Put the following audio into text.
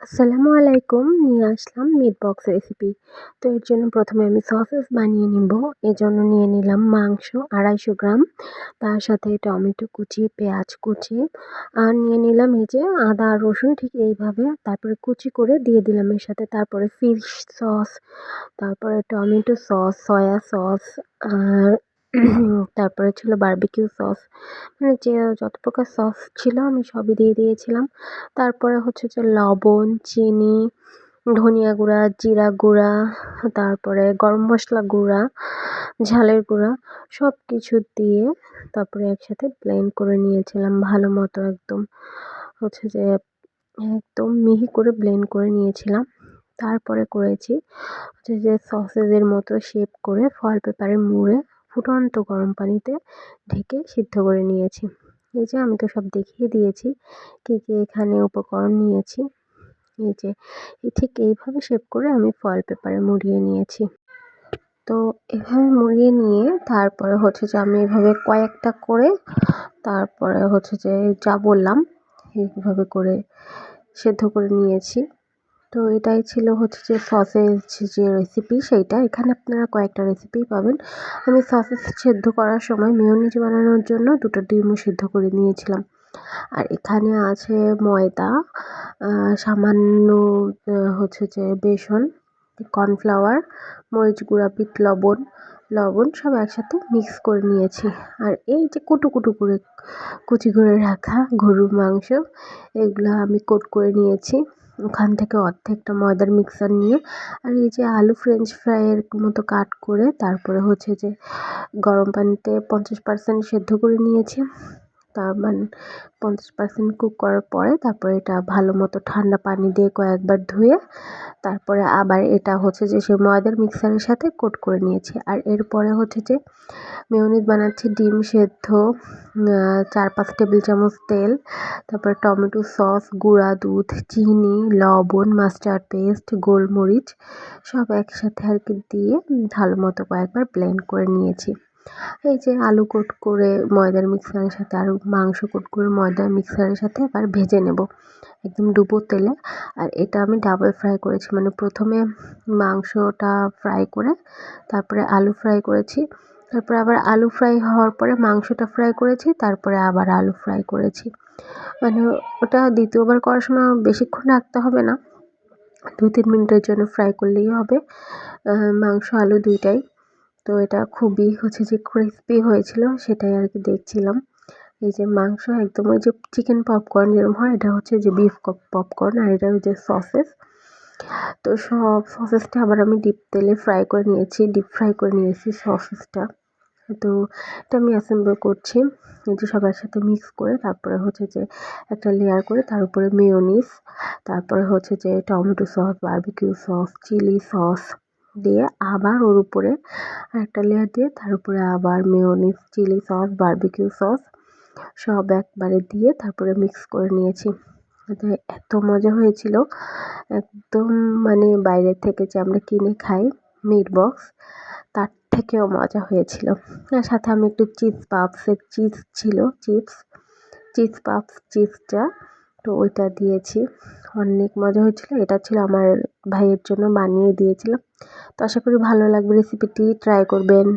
আসসালামু আলাইকুম। নিয়ে আসলাম মিট বক্স রেসিপি। তো এর জন্য প্রথমে আমি সসেস বানিয়ে নিব। এজন্য নিয়ে নিলাম মাংস ২৫০ গ্রাম। তার সাথে টমেটো কুচি, পেঁয়াজ কুচি আর নিয়ে নিলাম এই যে আদা, রসুন ঠিক এইভাবে তারপরে কুচি করে দিয়ে দিলাম এর সাথে। তারপরে ফিশ সস, তারপরে টমেটো সস, সয়া সস আর তারপরে ছিল বারবিকিউ সস। মানে যে যত প্রকার সস ছিল আমি সবই দিয়ে দিয়েছিলাম। তারপরে হচ্ছে যে লবণ, চিনি, ধনিয়া গুঁড়া, জিরা গুঁড়া, তারপরে গরম মসলা গুঁড়া, ঝালের গুঁড়া সবকিছু দিয়ে তারপরে একসাথে ব্লেন্ড করে নিয়েছিলাম ভালো মতো একদম। হচ্ছে যে একদম মিহি করে ব্লেন্ড করে নিয়েছিলাম। তারপরে করেছি হচ্ছে যে সসেজের মতো শেপ করে ফয়েল পেপারে মুড়ে ফুটন্ত গরম পানিতে ঢেকে সিদ্ধ করে নিয়েছি। এই যে আমি তো সব দেখিয়ে দিয়েছি কী, কী এখানে উপকরণ নিয়েছি। এই যে ঠিক এইভাবে শেপ করে আমি ফয়েল পেপারে মুড়িয়ে নিয়েছি। তো এভাবে মুড়িয়ে নিয়ে তারপরে হচ্ছে যে আমি এভাবে কয়েকটা করে তারপরে হচ্ছে যে যা বললাম এইভাবে করে সেদ্ধ করে নিয়েছি। তো এটাই ছিল হচ্ছে যে সসেজ যে রেসিপি সেইটা। এখানে আপনারা কয়েকটা রেসিপিই পাবেন। আমি সসেজ সেদ্ধ করার সময় মেয়োনিজ বানানোর জন্য ২টো ডিমও সিদ্ধ করে নিয়েছিলাম। আর এখানে আছে ময়দা, সামান্য হচ্ছে যে বেসন, কর্নফ্লাওয়ার, মরিচ গুঁড়া, বিট লবণ, লবণ সব একসাথে মিক্স করে নিয়েছি। আর এই যে কুটু, কুটু করে কুচি করে রাখা গরুর মাংস এগুলো আমি কোট করে নিয়েছি। ওখান থেকে অর্ধেকটা ময়দার মিক্সার নিয়ে আর এই যে আলু ফ্রেঞ্চ ফ্রাইয়ের মতো কাট করে তারপরে হচ্ছে যে গরম পানিতে ৫০% সেদ্ধ করে নিয়েছি। তার মানে ৫০% কুক করার পরে তারপরে এটা ভালো মতো ঠান্ডা পানি দিয়ে কয়েকবার ধুয়ে তারপরে আবার এটা হচ্ছে যে সেই ময়দার মিক্সারের সাথে কোট করে নিয়েছি। আর এরপরে হচ্ছে যে মেয়োনিজ বানাচ্ছি ডিম সেদ্ধ, ৪-৫ টেবিল চামচ তেল, তারপরে টমেটো সস, গুঁড়া দুধ, চিনি, লবণ, মাস্টার্ড পেস্ট, গোলমরিচ সব একসাথে আর কি দিয়ে ভালো মতো কয়েকবার ব্লেন্ড করে নিয়েছি। এই যে আলু কোট করে ময়দার মিক্সারের সাথে আর মাংস কোট করে ময়দার মিক্সারের সাথে এবার ভেজে নেব একদম ডুবো তেলে। আর এটা আমি ডাবল ফ্রাই করেছি, মানে প্রথমে মাংসটা ফ্রাই করে তারপরে আলু ফ্রাই করেছি, তারপরে আবার আলু ফ্রাই হওয়ার পরে মাংসটা ফ্রাই করেছি, তারপরে আবার আলু ফ্রাই করেছি। মানে ওটা দ্বিতীয়বার করার সময় বেশিক্ষণ রাখতে হবে না, ২-৩ মিনিটের জন্য ফ্রাই করলেই হবে মাংস আলু দুইটাই। তো এটা খুবই হচ্ছে যে ক্রিস্পি হয়েছিল সেটাই আর কি দেখছিলাম। এই যে মাংস একদম ওই যে চিকেন পপকর্ন যেরকম হয় এটা হচ্ছে যে বিফ পপকর্ন আর এটা হচ্ছে সসেস। তো সব সসেসটা আবার আমি ডিপ তেলে ফ্রাই করে নিয়েছি, ডিপ ফ্রাই করে নিয়েছি সসেসটা। তো এটা আমি অ্যাসেম্বল করছি। এই যে সবার সাথে মিক্স করে তারপরে হচ্ছে যে একটা লেয়ার করে তার উপরে মেয়োনিজ, তারপরে হচ্ছে যে tomato sauce, barbecue sauce, chilli sauce দিয়ে আবার ওর উপরে আরেকটা লেয়ার দিয়ে তার উপরে আবার mayonnaise, chilli sauce, barbecue sauce সব একবারে দিয়ে তারপরে মিক্স করে নিয়েছি। এতে এত মজা হয়েছিল একদম, মানে বাইরের থেকে যে আমরা কিনে খাই মিট বক্স তার থেকেও মজা হয়েছিল। আর সাথে আমি একটু চিজ পাপসের চিজ ছিল চিজ পাপস চিজটা, তো ওইটা দিয়েছি। অনেক মজা হয়েছিল। এটা ছিল আমার ভাইয়ের জন্য বানিয়ে দিয়েছিলাম। তো আশা করি ভালো লাগবে রেসিপিটি, ট্রাই করবেন।